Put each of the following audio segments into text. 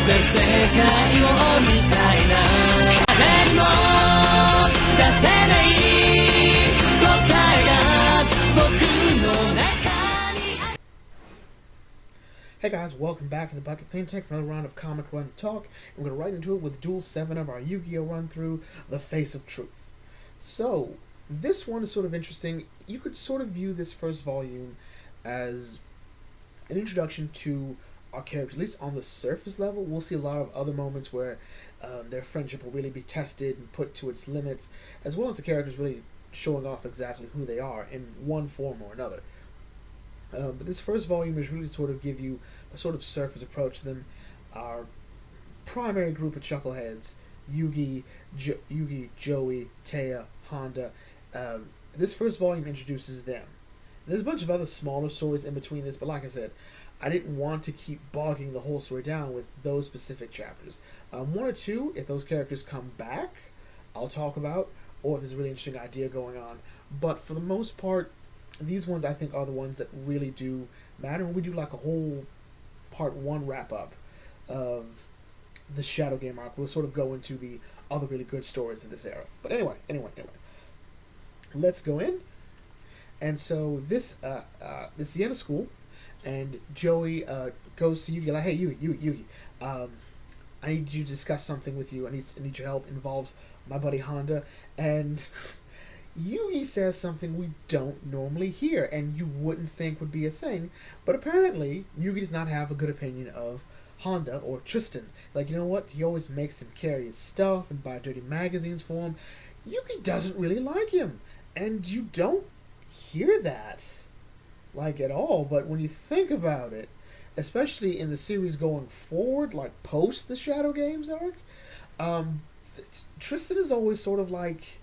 世界をみたいな誰にも出せない答えが僕の中にある。 Hey guys, welcome back to the Bucket Think Tank for another round of Comic Run Talk. And we're going to right into it with Duel 7 of our Yu-Gi-Oh! Run through The Face of Truth. So, this one is sort of interesting. You could sort of view this first volume as an introduction to our characters, at least on the surface level. We'll see a lot of other moments where their friendship will really be tested and put to its limits, as well as the characters really showing off exactly who they are in one form or another. But this first volume is really sort of give you a sort of surface approach to them. Our primary group of chuckleheads, Yugi, Joey, Taya, Honda. This first volume introduces them. There's a bunch of other smaller stories in between this, but like I said, I didn't want to keep bogging the whole story down with those specific chapters. One or two, if those characters come back, I'll talk about, or if there's a really interesting idea going on. But for the most part, these ones I think are the ones that really do matter. When we do like a whole part one wrap up of the Shadow Game arc, we'll sort of go into the other really good stories of this era. But anyway, let's go in. And so this is the end of school, and Joey goes to Yugi like, hey Yugi, I need you to discuss something with you. I need your help. It involves my buddy Honda. And Yugi says something we don't normally hear, and you wouldn't think would be a thing, but apparently Yugi does not have a good opinion of Honda or Tristan. Like, you know what? He always makes him carry his stuff and buy dirty magazines for him. Yugi doesn't really like him, and you don't hear that, like, at all. But when you think about it, especially in the series going forward, like post the Shadow Games arc, Tristan is always sort of like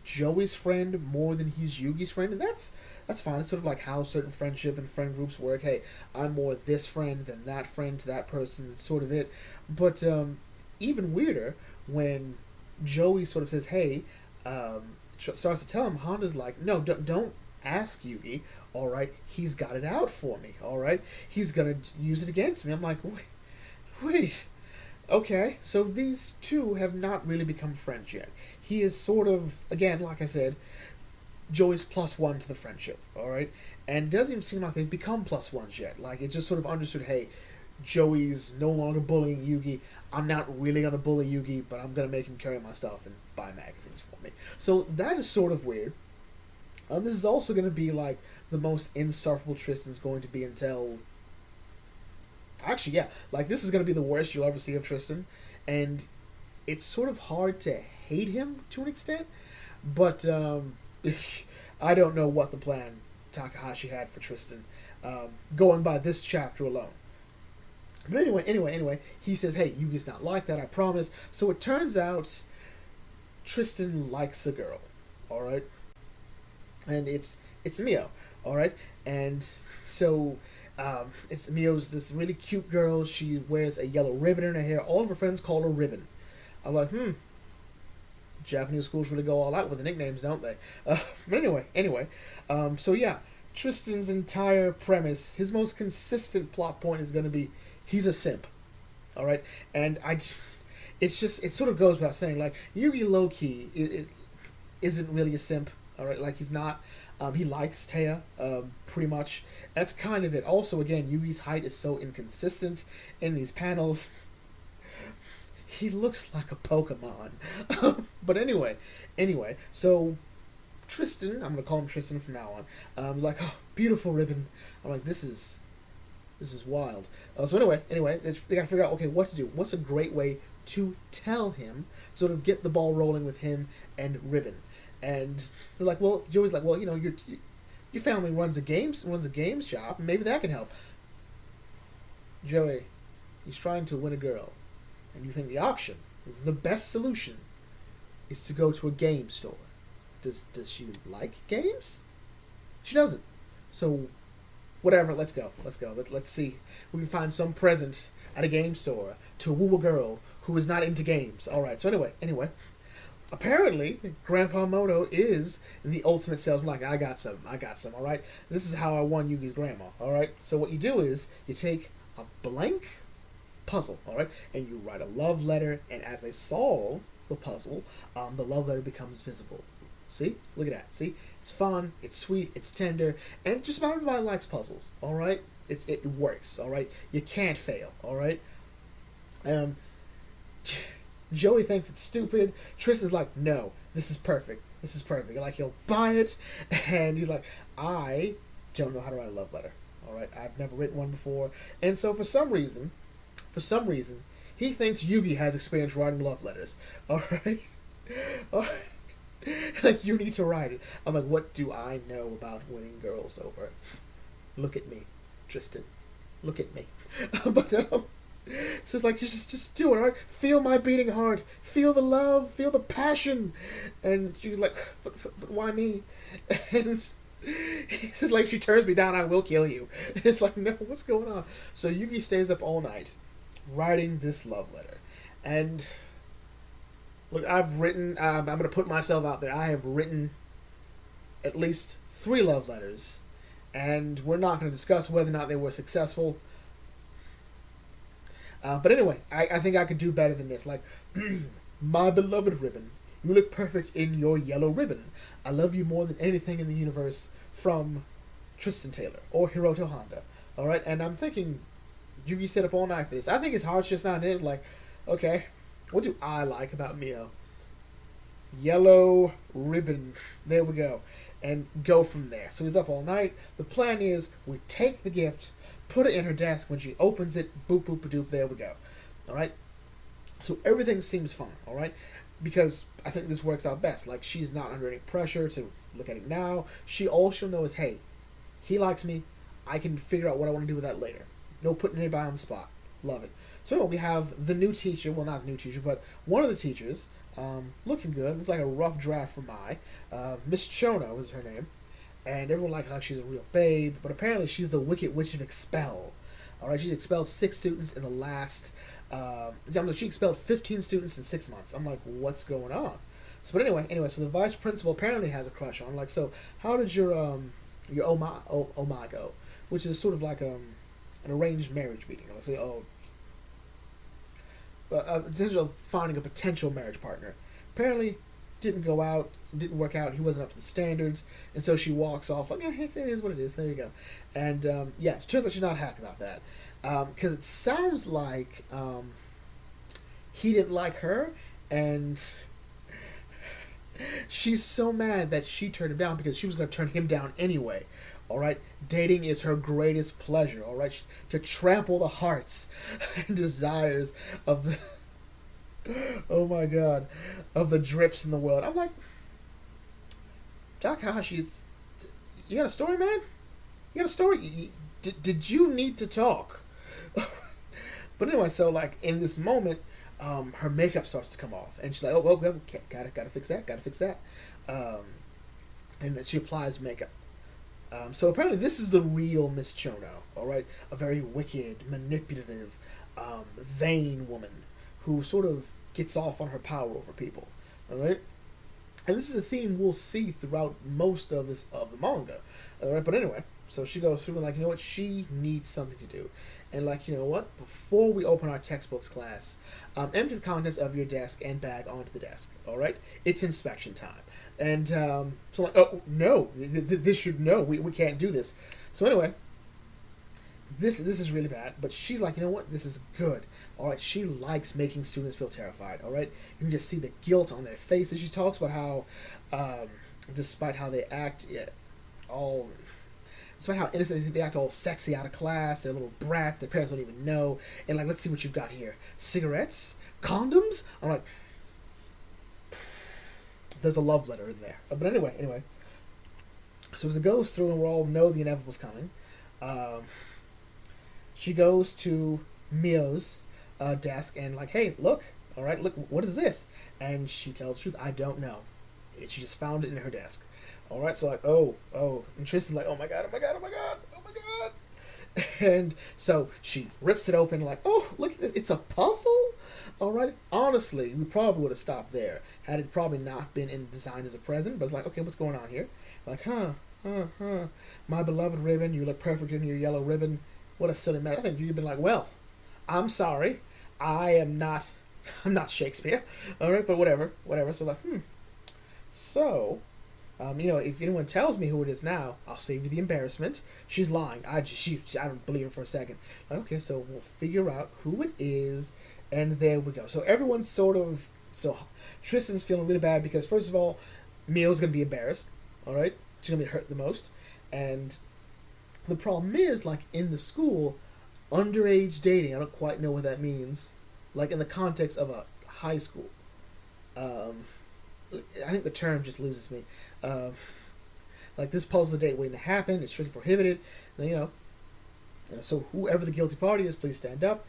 Joey's friend more than he's Yugi's friend, and that's fine. It's sort of like how certain friendship and friend groups work. Hey, I'm more this friend than that friend to that person. It's sort of it. But even weirder when Joey sort of says, "Hey," starts to tell him. Honda's like, "No, don't ask Yugi. All right, he's got it out for me. All right, he's gonna use it against me." I'm like, wait. Okay, so these two have not really become friends yet. He is sort of, again, like I said, Joey's +1 to the friendship, alright? And it doesn't even seem like they've become +1s yet. Like, it just sort of understood, hey, Joey's no longer bullying Yugi. I'm not really going to bully Yugi, but I'm going to make him carry my stuff and buy magazines for me. So that is sort of weird. This is also going to be, like, the most insufferable Tristan's going to be until... Actually, yeah, like, this is going to be the worst you'll ever see of Tristan, and it's sort of hard to hate him to an extent, but I don't know what the plan Takahashi had for Tristan, going by this chapter alone. But anyway, he says, hey, Yugi's not like that, I promise. So it turns out Tristan likes a girl, alright? And it's Mio, alright? And so... it's Mio's this really cute girl. She wears a yellow ribbon in her hair. All of her friends call her Ribbon. I'm like, Japanese schools really go all out with the nicknames, don't they? But anyway. So yeah, Tristan's entire premise, his most consistent plot point is going to be, he's a simp. Alright? And it sort of goes without saying, like, Yugi low-key isn't really a simp. Alright? Like, he's not... he likes Taya, pretty much. That's kind of it. Also, again, Yugi's height is so inconsistent in these panels. He looks like a Pokemon. But anyway, so Tristan, I'm going to call him Tristan from now on, like, oh, beautiful Ribbon. I'm like, this is wild. So anyway, they got to figure out, okay, what to do. What's a great way to tell him, sort of get the ball rolling with him and Ribbon. And they're like, well, Joey's like, well, you know, your family runs a games shop, and maybe that can help. Joey, he's trying to win a girl, and you think the best solution, is to go to a game store. Does she like games? She doesn't. So, whatever. Let's go. Let's see. We can find some present at a game store to woo a girl who is not into games. All right. So anyway. Apparently, Grandpa Moto is the ultimate salesman. Like, I got some, alright? This is how I won Yugi's grandma, alright? So what you do is, you take a blank puzzle, all right? And you write a love letter, and as they solve the puzzle, the love letter becomes visible. See? Look at that. See? It's fun, it's sweet, it's tender, and just about everybody likes puzzles, all right? It works, all right? You can't fail, all right? Joey thinks it's stupid. Tristan's like, no, this is perfect. This is perfect. Like, he'll buy it, and he's like, I don't know how to write a love letter, all right? I've never written one before. And so for some reason, he thinks Yugi has experience writing love letters, all right? All right? Like, you need to write it. I'm like, what do I know about winning girls over? Look at me, Tristan. Look at me. But so it's like, just do it, all right? Feel my beating heart. Feel the love. Feel the passion. And she's like, but why me? And he says, like, she turns me down, I will kill you. And it's like, no, what's going on? So Yugi stays up all night writing this love letter. And look, I've written, I'm going to put myself out there. I have written at least 3 love letters. And we're not going to discuss whether or not they were successful. But anyway, I think I could do better than this. Like, my beloved ribbon, you look perfect in your yellow ribbon. I love you more than anything in the universe, from Tristan Taylor or Hiroto Honda. All right, and I'm thinking, Yugi stayed up all night for this. I think his heart's just not in it. Like, okay, what do I like about Mio? Yellow ribbon. There we go. And go from there. So he's up all night. The plan is we take the gift, put it in her desk. When she opens it, boop, boop, doop, there we go. All right? So everything seems fine, all right? Because I think this works out best. Like, she's not under any pressure to look at it now. All she'll know is, hey, he likes me. I can figure out what I want to do with that later. No putting anybody on the spot. Love it. So we have the new teacher. Well, not the new teacher, but one of the teachers. Looking good. Looks like a rough draft for Mai. Miss Chono is her name. And everyone likes how she's a real babe. But apparently she's the Wicked Witch of Expel. Alright, she's expelled 6 students in the last... she expelled 15 students in 6 months. I'm like, what's going on? So, but anyway, so the vice principal apparently has a crush on. Like, so how did your Oma go? Which is sort of like an arranged marriage meeting. Let's say, essentially finding a potential marriage partner. Apparently, didn't work out. He wasn't up to the standards, and so she walks off like, it is what it is. There you go. And it turns out she's not happy about that, because it sounds like he didn't like her, and she's so mad that she turned him down because she was going to turn him down anyway. All right, dating is her greatest pleasure. All right, to trample the hearts and desires of the oh my god, of the drips in the world. I'm like, Takahashi's. You got a story, man? You got a story? Did you need to talk? But anyway, so like in this moment, her makeup starts to come off, and she's like, "Oh, well, gotta fix that." And then she applies makeup. So apparently this is the real Miss Chono, all right? A very wicked, manipulative, vain woman who sort of gets off on her power over people, all right? And this is a theme we'll see throughout most of the manga, all right? But anyway, so she goes through and like, you know what? She needs something to do. And like, you know what? Before we open our textbooks class, empty the contents of your desk and bag onto the desk, all right? It's inspection time. And so like, oh no, this should no, we can't do this. So anyway, this is really bad. But she's like, you know what, this is good. All right, she likes making students feel terrified. All right, you can just see the guilt on their faces. She talks about how, despite how they act, despite how innocent they act, all sexy out of class, they're little brats. Their parents don't even know. And like, let's see what you've got here: cigarettes, condoms. I'm like. There's a love letter in there. But anyway. So as it goes through and we all know the inevitable's coming, she goes to Mio's desk and like, hey, look, all right, look, what is this? And she tells the truth, I don't know. She just found it in her desk. All right, so like, oh. And Tristan's like, oh my god. And so she rips it open like, oh, look at this, it's a puzzle? All right, honestly, we probably would have stopped there had it probably not been in design as a present, but it's like, okay, what's going on here? Like, my beloved ribbon, you look perfect in your yellow ribbon. What a silly matter. I think you'd been like, well, I'm sorry, I am not, I'm not Shakespeare. All right, but whatever. So like, so, if anyone tells me who it is now, I'll save you the embarrassment. She's lying. I don't believe her for a second. Okay, so we'll figure out who it is, and there we go. So everyone's so Tristan's feeling really bad because first of all, Mio's gonna be embarrassed. All right, she's gonna be hurt the most, and the problem is like in the school, underage dating. I don't quite know what that means, like in the context of a high school. I think the term just loses me. Like this puzzle date waiting to happen. It's strictly prohibited. So whoever the guilty party is, please stand up.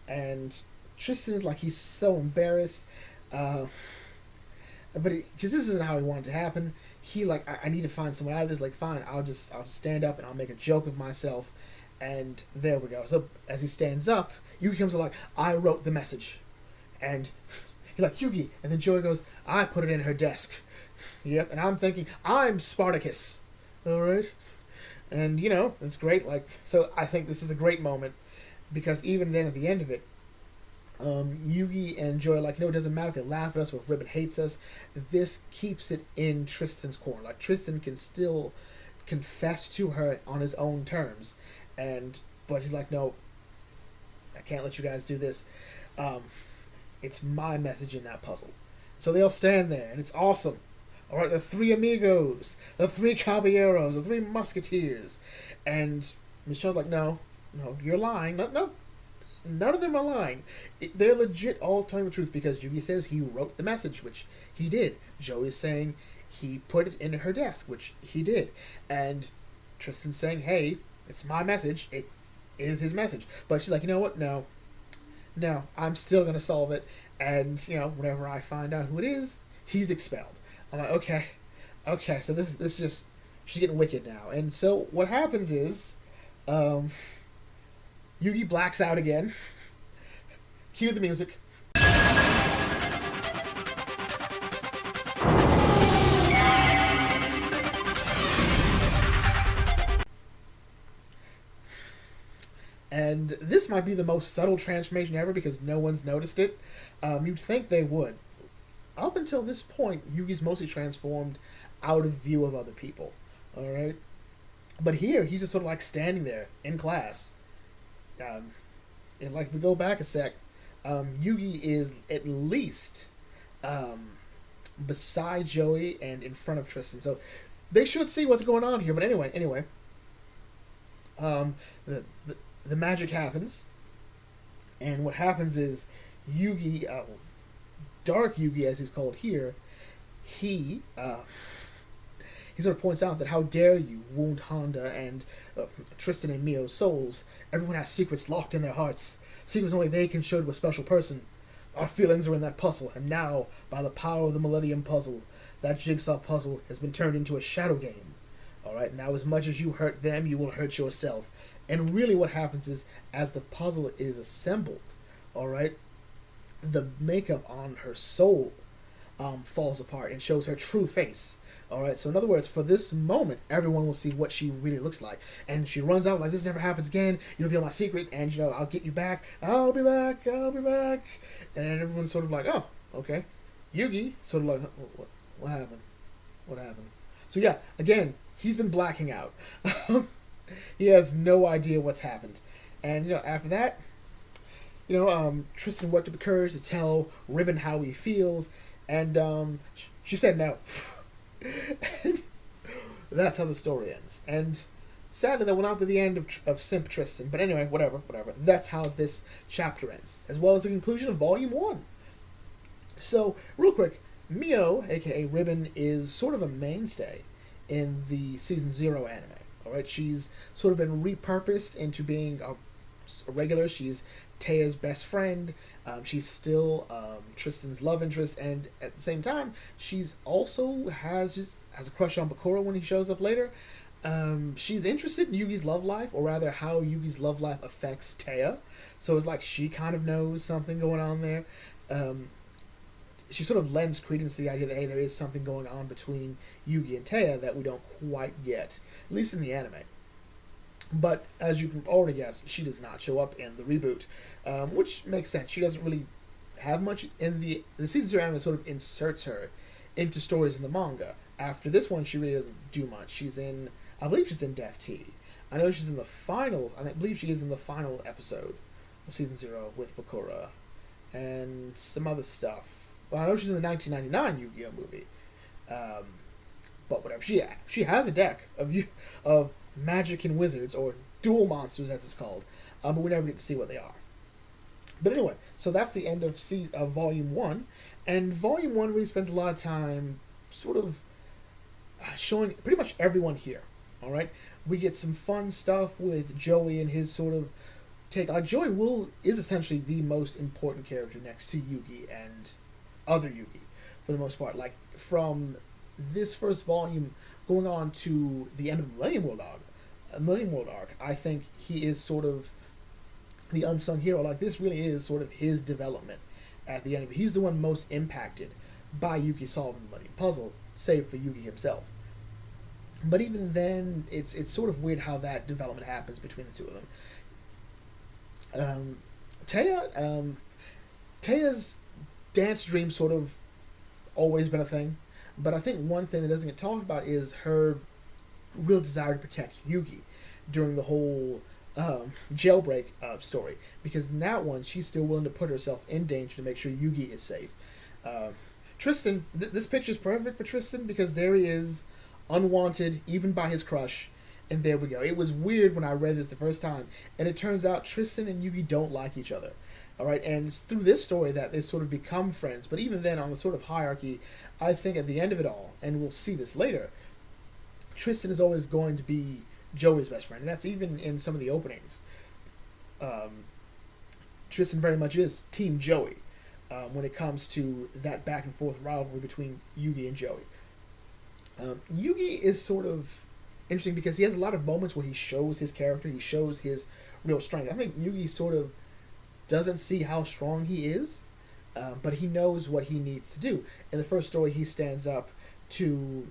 And Tristan's like he's so embarrassed, but because this isn't how he wanted to happen. He like I need to find some way out of this. Like fine, I'll just stand up and I'll make a joke of myself. And there we go. So as he stands up, Yugi comes like, I wrote the message, and he's like, Yugi, and then Joey goes, I put it in her desk. Yep, and I'm thinking, I'm Spartacus. Alright? And, it's great. Like, so I think this is a great moment, because even then at the end of it, Yugi and Joey are like, it doesn't matter if they laugh at us or if Ribbon hates us. This keeps it in Tristan's corner. Like, Tristan can still confess to her on his own terms. But he's like, no, I can't let you guys do this. It's my message in that puzzle. So they all stand there, and it's awesome. All right, the three amigos, the three caballeros, the three musketeers. And Michelle's like, no, you're lying. No, none of them are lying. They're legit all telling the truth because Yugi says he wrote the message, which he did. Joey's saying he put it in her desk, which he did. And Tristan's saying, hey, it's my message. It is his message. But she's like, you know what? No, I'm still going to solve it. And, whenever I find out who it is, he's expelled. I'm like, okay, so this is just, she's getting wicked now. And so what happens is, Yugi blacks out again. Cue the music. And this might be the most subtle transformation ever because no one's noticed it. You'd think they would. Up until this point, Yugi's mostly transformed out of view of other people. Alright? But here, he's just sort of like standing there in class. And like, if we go back a sec, Yugi is at least beside Joey and in front of Tristan. So they should see what's going on here. But anyway. The magic happens, and what happens is Yugi, Dark Yugi as he's called here, he sort of points out that how dare you wound Honda and Tristan and Mio's souls. Everyone has secrets locked in their hearts, secrets only they can show to a special person. Our feelings are in that puzzle, and now, by the power of the Millennium Puzzle, that jigsaw puzzle has been turned into a shadow game. Alright, now as much as you hurt them, you will hurt yourself. And really what happens is, as the puzzle is assembled, alright, the makeup on her soul falls apart and shows her true face. Alright, so in other words, for this moment, everyone will see what she really looks like. And she runs out like, this never happens again, you reveal my secret, and I'll get you back, I'll be back. And then everyone's sort of like, oh, okay. Yugi, sort of like, what happened? So yeah, again, he's been blacking out. He has no idea what's happened. And, after that, Tristan worked up the courage to tell Ribbon how he feels, and she said no. And that's how the story ends. And sadly, that will not be the end of Simp Tristan. But anyway, whatever. That's how this chapter ends, as well as the conclusion of Volume 1. So, real quick, Mio, aka Ribbon, is sort of a mainstay in the Season 0 anime. Alright, she's sort of been repurposed into being a regular. She's Teia's best friend. She's still Tristan's love interest, and at the same time, she's also has a crush on Bakura when he shows up later. She's interested in Yugi's love life, or rather, how Yugi's love life affects Teia. So it's like she kind of knows something going on there. She sort of lends credence to the idea that, hey, there is something going on between Yugi and Teia that we don't quite get, at least in the anime. But as you can already guess, she does not show up in the reboot, which makes sense. She doesn't really have much in the season 0 anime. Sort of inserts her into stories in the manga. After this one, she really doesn't do much. I believe she's in Death Tea. I know she's in the final. I believe she is in the final episode of season 0 with Bakura, and some other stuff. Well, I know she's in the 1999 Yu-Gi-Oh movie. But whatever, she has a deck of magic and wizards, or dual monsters as it's called, but we never get to see what they are. But anyway, so that's the end of Volume 1, and Volume 1 really spends a lot of time sort of showing pretty much everyone here, alright? We get some fun stuff with Joey and his sort of take. Joey is essentially the most important character next to Yugi and other Yugi, for the most part. Like, from this first volume going on to the end of the Millennium World arc, I think he is sort of the unsung hero. Like, this really is sort of his development at the end of it. He's the one most impacted by Yugi solving the Millennium Puzzle, save for Yugi himself. But even then, it's sort of weird how that development happens between the two of them. Teia's dance dream sort of always been a thing, but I think one thing that doesn't get talked about is her real desire to protect Yugi during the whole jailbreak story, because in that one she's still willing to put herself in danger to make sure Yugi is safe. Tristan, this picture's perfect for Tristan, because there he is, unwanted even by his crush, and there we go. It was weird when I read this the first time, and it turns out Tristan and Yugi don't like each other. Alright, and it's through this story that they sort of become friends, but even then, on the sort of hierarchy, I think at the end of it all, and we'll see this later, Tristan is always going to be Joey's best friend, and that's even in some of the openings. Tristan very much is Team Joey when it comes to that back and forth rivalry between Yugi and Joey. Yugi is sort of interesting because he has a lot of moments where he shows his character, he shows his real strength. I think Yugi sort of doesn't see how strong he is, but he knows what he needs to do. In the first story, he stands up to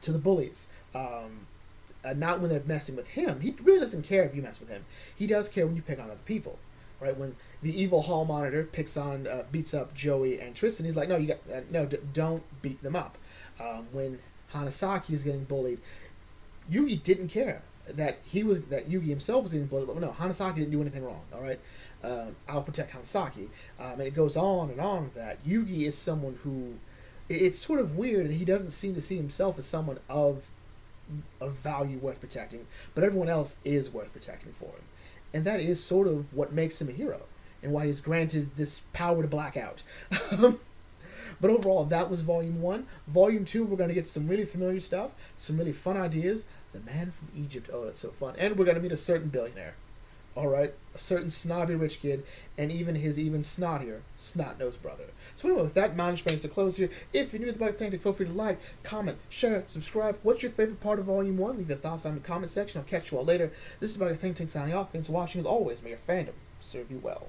the bullies. Not when they're messing with him. He really doesn't care if you mess with him. He does care when you pick on other people, right? When the evil hall monitor beats up Joey and Tristan, he's like, no, don't beat them up. When Hanasaki is getting bullied, Yugi didn't care that Yugi himself was getting bullied. But no, Hanasaki didn't do anything wrong. All right, I'll protect Hanasaki, and it goes on and on. That Yugi is someone who, it's sort of weird that he doesn't seem to see himself as someone of value worth protecting, but everyone else is worth protecting for him, and that is sort of what makes him a hero and why he's granted this power to black out. But overall, that was Volume 1. Volume 2, we're going to get some really familiar stuff, some really fun ideas. The Man from Egypt, oh, that's so fun. And we're going to meet a certain billionaire. Alright? A certain snobby rich kid, and even his even snottier, snot-nosed brother. So anyway, with that, mind brings to close here. If you're new to the Bike Tank, feel free to like, comment, share, subscribe. What's your favorite part of Volume 1? Leave your thoughts down in the comment section. I'll catch you all later. This is Bike Tank signing off. Thanks for watching. As always, may your fandom serve you well.